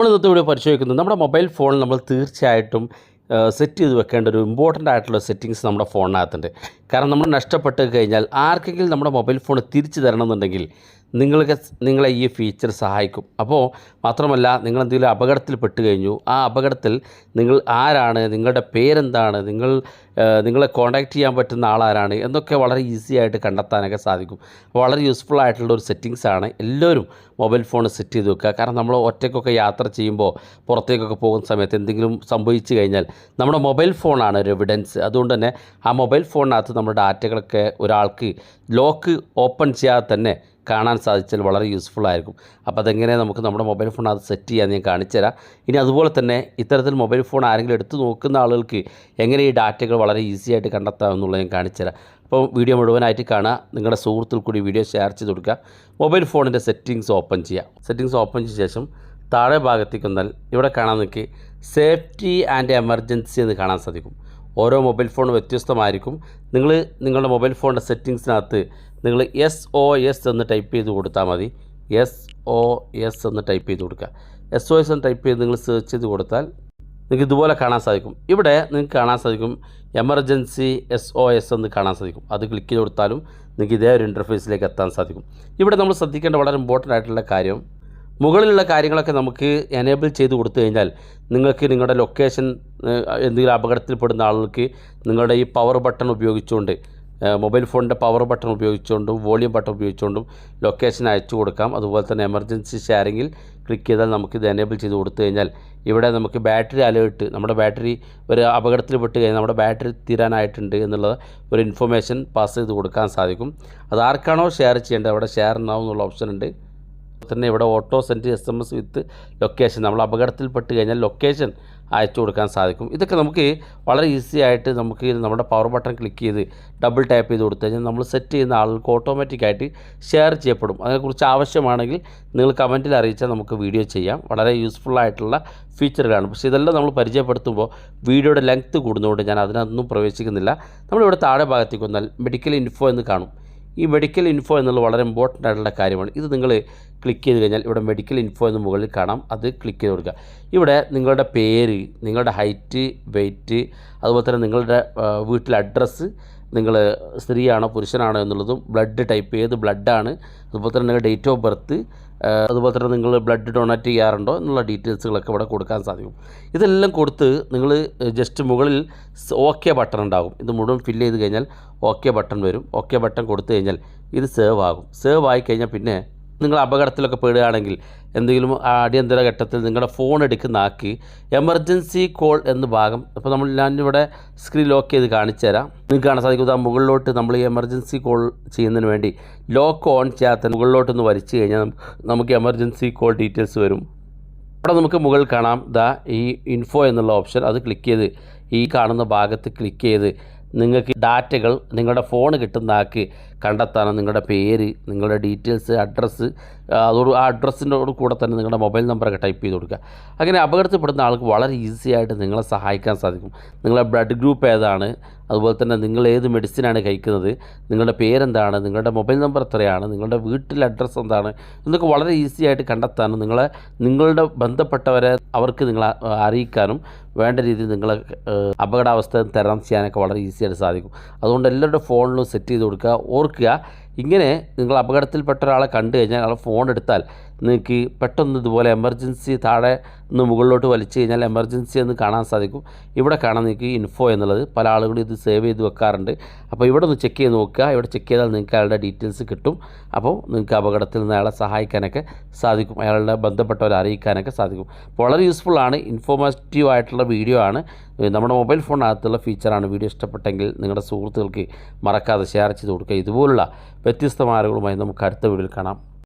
നമ്മൾ ഇന്നത്തെ വീഡിയോ പരിശോധിക്കുന്നത് നമ്മുടെ മൊബൈൽ ഫോണിൽ നമ്മൾ തീർച്ചയായിട്ടും സെറ്റ് ചെയ്ത് വെക്കേണ്ട ഒരു ഇമ്പോർട്ടൻ്റ് ആയിട്ടുള്ള സെറ്റിങ്സ് നമ്മുടെ ഫോണിനകത്തുണ്ട്. കാരണം നമ്മൾ നഷ്ടപ്പെട്ട് കഴിഞ്ഞാൽ ആർക്കെങ്കിലും നമ്മുടെ മൊബൈൽ ഫോൺ തിരിച്ചു തരണമെന്നുണ്ടെങ്കിൽ നിങ്ങളെ ഈ ഫീച്ചർ സഹായിക്കും. അപ്പോൾ മാത്രമല്ല, നിങ്ങളെന്തെങ്കിലും അപകടത്തിൽ പെട്ട് കഴിഞ്ഞു, ആ അപകടത്തിൽ നിങ്ങൾ ആരാണ്, നിങ്ങളുടെ പേരെന്താണ്, നിങ്ങളെ കോൺടാക്റ്റ് ചെയ്യാൻ പറ്റുന്ന ആളാരാണ് എന്നൊക്കെ വളരെ ഈസി ആയിട്ട് കണ്ടെത്താനൊക്കെ സാധിക്കും. വളരെ യൂസ്ഫുൾ ആയിട്ടുള്ള ഒരു സെറ്റിങ്സാണ്. എല്ലാവരും മൊബൈൽ ഫോൺ സെറ്റ് ചെയ്ത് വെക്കുക. കാരണം നമ്മൾ ഒറ്റയ്ക്കൊക്കെ യാത്ര ചെയ്യുമ്പോൾ, പുറത്തേക്കൊക്കെ പോകുന്ന സമയത്ത് എന്തെങ്കിലും സംഭവിച്ചു കഴിഞ്ഞാൽ നമ്മുടെ മൊബൈൽ ഫോണാണ് ഒരു എവിഡൻസ്. അതുകൊണ്ട് തന്നെ ആ മൊബൈൽ ഫോണിനകത്ത് നമ്മുടെ ഡാറ്റകളൊക്കെ ഒരാൾക്ക് ലോക്ക് ഓപ്പൺ ചെയ്യാതെ തന്നെ കാണാൻ സാധിച്ചാൽ വളരെ യൂസ്ഫുൾ ആയിരിക്കും. അപ്പോൾ അതെങ്ങനെ നമുക്ക് നമ്മുടെ മൊബൈൽ ഫോൺ അത് സെറ്റ് ചെയ്യാൻ ഞാൻ കാണിച്ചു തരാം. ഇനി അതുപോലെ തന്നെ ഇത്തരത്തിൽ മൊബൈൽ ഫോൺ ആരെങ്കിലും എടുത്ത് നോക്കുന്ന ആളുകൾക്ക് എങ്ങനെ ഈ ഡാറ്റകൾ വളരെ ഈസി ആയിട്ട് കണ്ടെത്താമെന്നുള്ളത് ഞാൻ കാണിച്ചു തരാം. അപ്പോൾ വീഡിയോ മുഴുവനായിട്ട് കാണുക. നിങ്ങളുടെ സുഹൃത്തുക്കൾ കൂടി വീഡിയോ ഷെയർ ചെയ്ത് കൊടുക്കുക. മൊബൈൽ ഫോണിൻ്റെ സെറ്റിങ്സ് ഓപ്പൺ ചെയ്യുക. സെറ്റിങ്സ് ഓപ്പൺ ചെയ്ത ശേഷം താഴെ ഭാഗത്തേക്ക് വന്നാൽ ഇവിടെ കാണാൻ നിങ്ങൾക്ക് സേഫ്റ്റി ആൻഡ് എമർജൻസി എന്ന് കാണാൻ സാധിക്കും. ഓരോ മൊബൈൽ ഫോൺ വ്യത്യസ്തമായിരിക്കും. നിങ്ങളുടെ മൊബൈൽ ഫോണിൻ്റെ സെറ്റിങ്സിനകത്ത് നിങ്ങൾ SOS എന്ന് ടൈപ്പ് ചെയ്ത് കൊടുത്താൽ മതി. SOS എന്ന് ടൈപ്പ് ചെയ്ത് കൊടുക്കുക. SOS എന്ന് ടൈപ്പ് ചെയ്ത് നിങ്ങൾ സെർച്ച് ചെയ്ത് കൊടുത്താൽ നിങ്ങൾക്ക് ഇതുപോലെ കാണാൻ സാധിക്കും. ഇവിടെ നിങ്ങൾക്ക് കാണാൻ സാധിക്കും എമർജൻസി SOS എന്ന് കാണാൻ സാധിക്കും. അത് ക്ലിക്ക് ചെയ്ത് കൊടുത്താലും നിങ്ങൾക്ക് ഇതേ ഒരു ഇൻ്റർഫേസിലേക്ക് എത്താൻ സാധിക്കും. ഇവിടെ നമ്മൾ ശ്രദ്ധിക്കേണ്ട വളരെ ഇമ്പോർട്ടൻ്റ് ആയിട്ടുള്ള കാര്യം, മുകളിലുള്ള കാര്യങ്ങളൊക്കെ നമുക്ക് എനേബിൾ ചെയ്ത് കൊടുത്തു കഴിഞ്ഞാൽ നിങ്ങൾക്ക് നിങ്ങളുടെ ലൊക്കേഷൻ, എന്തെങ്കിലും അപകടത്തിൽപ്പെടുന്ന ആളുകൾക്ക് നിങ്ങളുടെ ഈ പവർ ബട്ടൺ ഉപയോഗിച്ചുകൊണ്ട്, മൊബൈൽ ഫോണിൻ്റെ പവർ ബട്ടൺ ഉപയോഗിച്ചുകൊണ്ടും വോളിയം ബട്ടൺ ഉപയോഗിച്ചുകൊണ്ടും ലൊക്കേഷൻ അയച്ചു കൊടുക്കാം. അതുപോലെ തന്നെ എമർജൻസി ഷെയറിങ്ങിൽ ക്ലിക്ക് ചെയ്താൽ നമുക്കിത് എനേബിൾ ചെയ്ത് കൊടുത്തു കഴിഞ്ഞാൽ ഇവിടെ നമുക്ക് ബാറ്ററി അലേർട്ട്, നമ്മുടെ ബാറ്ററി ഒരു അപകടത്തിൽപ്പെട്ട് കഴിഞ്ഞാൽ നമ്മുടെ ബാറ്ററി തീരാനായിട്ടുണ്ട് എന്നുള്ള ഒരു ഇൻഫർമേഷൻ പാസ് ചെയ്ത് കൊടുക്കാൻ സാധിക്കും. അത് ആർക്കാണോ ഷെയർ ചെയ്യേണ്ടത് അവിടെ ഷെയർ നാവ് എന്നുള്ള ഓപ്ഷൻ ഉണ്ട്. തന്നെ ഇവിടെ ഓട്ടോ സെൻഡ് SMS വിത്ത് ലൊക്കേഷൻ, നമ്മൾ അപകടത്തിൽപ്പെട്ട് കഴിഞ്ഞാൽ ലൊക്കേഷൻ അയച്ചു കൊടുക്കാൻ സാധിക്കും. ഇതൊക്കെ നമുക്ക് വളരെ ഈസി ആയിട്ട് നമുക്ക് നമ്മുടെ പവർ ബട്ടൺ ക്ലിക്ക് ചെയ്ത് ഡബിൾ ടാപ്പ് ചെയ്ത് കൊടുത്തു കഴിഞ്ഞാൽ നമ്മൾ സെറ്റ് ചെയ്യുന്ന ആളുകൾക്ക് ഓട്ടോമാറ്റിക്കായിട്ട് ഷെയർ ചെയ്യപ്പെടും. അതിനെക്കുറിച്ച് ആവശ്യമാണെങ്കിൽ നിങ്ങൾ കമൻറ്റിൽ അറിയിച്ചാൽ നമുക്ക് വീഡിയോ ചെയ്യാം. വളരെ യൂസ്ഫുൾ ആയിട്ടുള്ള ഫീച്ചറുകളാണ്. പക്ഷേ ഇതെല്ലാം നമ്മൾ പരിചയപ്പെടുത്തുമ്പോൾ വീഡിയോയുടെ ലെങ്ത്ത് കൂടുന്നതുകൊണ്ട് ഞാൻ അതിനൊന്നും പ്രവേശിക്കുന്നില്ല. നമ്മളിവിടെ താഴെ ഭാഗത്തേക്ക് വന്നാൽ മെഡിക്കൽ ഇൻഫോ എന്ന് കാണും. ഈ മെഡിക്കൽ ഇൻഫോ എന്നുള്ളത് വളരെ ഇമ്പോർട്ടൻ്റ് ആയിട്ടുള്ള കാര്യമാണ്. ഇത് നിങ്ങൾ ക്ലിക്ക് ചെയ്ത് കഴിഞ്ഞാൽ ഇവിടെ മെഡിക്കൽ ഇൻഫോ എന്ന് മുകളിൽ കാണാം. അത് ക്ലിക്ക് ചെയ്ത് കൊടുക്കുക. ഇവിടെ നിങ്ങളുടെ പേര്, നിങ്ങളുടെ ഹൈറ്റ്, വെയ്റ്റ്, അതുപോലെ തന്നെ നിങ്ങളുടെ വീട്ടിലെ അഡ്രസ്സ്, നിങ്ങൾ സ്ത്രീയാണോ പുരുഷനാണോ എന്നുള്ളതും, ബ്ലഡ് ടൈപ്പ്, ഏത് ബ്ലഡാണ്, അതുപോലെ തന്നെ നിങ്ങളുടെ ഡേറ്റ് ഓഫ് ബർത്ത്, അതുപോലെ തന്നെ നിങ്ങൾ ബ്ലഡ് ഡൊണേറ്റ് ചെയ്യാറുണ്ടോ എന്നുള്ള ഡീറ്റെയിൽസുകളൊക്കെ ഇവിടെ കൊടുക്കാൻ സാധിക്കും. ഇതെല്ലാം കൊടുത്ത് നിങ്ങൾ ജസ്റ്റ് മുകളിൽ OK ബട്ടൺ ഉണ്ടാകും. ഇത് മുഴുവൻ ഫില്ല് ചെയ്ത് കഴിഞ്ഞാൽ OK ബട്ടൺ വരും. OK ബട്ടൺ കൊടുത്തു കഴിഞ്ഞാൽ ഇത് സേവ് ആകും. സേവ് ആയി കഴിഞ്ഞാൽ പിന്നെ നിങ്ങൾ അപകടത്തിലൊക്കെ പെടുകയാണെങ്കിൽ, എന്തെങ്കിലും അടിയന്തര ഘട്ടത്തിൽ നിങ്ങളുടെ ഫോൺ എടുക്കുന്ന ആക്കി എമർജൻസി കോൾ എന്ന ഭാഗം, ഇപ്പോൾ ഞാനിവിടെ സ്ക്രീൻ ലോക്ക് ചെയ്ത് കാണിച്ചു തരാം. നിങ്ങൾക്ക് കാണാൻ സാധിക്കും, ആ മുകളിലോട്ട് നമ്മൾ ഈ എമർജൻസി കോൾ ചെയ്യുന്നതിന് വേണ്ടി ലോക്ക് ഓൺ ചെയ്യാത്ത മുകളിലോട്ടൊന്ന് വലിച്ചു കഴിഞ്ഞാൽ നമുക്ക് എമർജൻസി കോൾ ഡീറ്റെയിൽസ് വരും. അവിടെ നമുക്ക് മുകളിൽ കാണാം ഈ ഇൻഫോ എന്നുള്ള ഓപ്ഷൻ. അത് ക്ലിക്ക് ചെയ്ത് ഈ കാണുന്ന ഭാഗത്ത് ക്ലിക്ക് ചെയ്ത് നിങ്ങൾക്ക് ഡാറ്റകൾ നിങ്ങളുടെ ഫോൺ കിട്ടുന്ന ആക്കി കണ്ടെത്താനും, നിങ്ങളുടെ പേര്, നിങ്ങളുടെ ഡീറ്റെയിൽസ്, അഡ്രസ്സ്, ആ അഡ്രസ്സിനോട് കൂടെ തന്നെ നിങ്ങളുടെ മൊബൈൽ നമ്പറൊക്കെ ടൈപ്പ് ചെയ്ത് കൊടുക്കുക. അങ്ങനെ അപകടത്തിൽപ്പെടുന്ന ആൾക്ക് വളരെ ഈസി ആയിട്ട് നിങ്ങളെ സഹായിക്കാൻ സാധിക്കും. നിങ്ങളുടെ ബ്ലഡ് ഗ്രൂപ്പ് ഏതാണ്, അതുപോലെ തന്നെ നിങ്ങൾ ഏത് മെഡിസിനാണ് കഴിക്കുന്നത്, നിങ്ങളുടെ പേരെന്താണ്, നിങ്ങളുടെ മൊബൈൽ നമ്പർ എത്രയാണ്, നിങ്ങളുടെ വീട്ടിലെ അഡ്രസ്സ് എന്താണ് എന്നൊക്കെ വളരെ ഈസി ആയിട്ട് കണ്ടെത്താനും നിങ്ങളുടെ ബന്ധപ്പെട്ടവരെ അവർക്ക് നിങ്ങളെ അറിയിക്കാനും വേണ്ട രീതിയിൽ നിങ്ങളെ അപകടാവസ്ഥ തരണം ചെയ്യാനൊക്കെ വളരെ ഈസി ആയിട്ട് സാധിക്കും. അതുകൊണ്ട് എല്ലാവരുടെ ഫോണിലും സെറ്റ് ചെയ്ത് കൊടുക്കുക. ഓർക്കുക, ഇങ്ങനെ നിങ്ങൾ അപകടത്തിൽപ്പെട്ട ഒരാളെ കണ്ടു കഴിഞ്ഞാൽ അയാളെ ഫോൺ എടുത്താൽ നിങ്ങൾക്ക് പെട്ടെന്ന് ഇതുപോലെ എമർജൻസി താഴെ നിന്ന് മുകളിലോട്ട് വലിച്ചു കഴിഞ്ഞാൽ എമർജൻസി എന്ന് കാണാൻ സാധിക്കും. ഇവിടെ കാണാൻ നിങ്ങൾക്ക് ഇൻഫോ എന്നുള്ളത്. പല ആളുകളും ഇത് സേവ് ചെയ്ത് വെക്കാറുണ്ട്. അപ്പോൾ ഇവിടെ ഒന്ന് ചെക്ക് ചെയ്ത് നോക്കുക. ഇവിടെ ചെക്ക് ചെയ്താൽ നിങ്ങൾക്ക് അയാളുടെ ഡീറ്റെയിൽസ് കിട്ടും. അപ്പോൾ നിങ്ങൾക്ക് അപകടത്തിൽ നിന്ന് അയാളെ സഹായിക്കാനൊക്കെ സാധിക്കും, അയാളുടെ ബന്ധപ്പെട്ടവരെ അറിയിക്കാനൊക്കെ സാധിക്കും. വളരെ യൂസ്ഫുള്ളാണ്, ഇൻഫോർമേറ്റീവ് ആയിട്ടുള്ള വീഡിയോ ആണ്. നമ്മുടെ മൊബൈൽ ഫോണിനകത്തുള്ള ഫീച്ചറാണ്. വീഡിയോ ഇഷ്ടപ്പെട്ടെങ്കിൽ നിങ്ങളുടെ സുഹൃത്തുക്കൾക്ക് മറക്കാതെ ഷെയർ ചെയ്ത് കൊടുക്കുക. ഇതുപോലുള്ള വ്യത്യസ്തമായ അറിവുകളുമായി നമുക്ക് അടുത്ത വീഡിയോയിൽ കാണാം.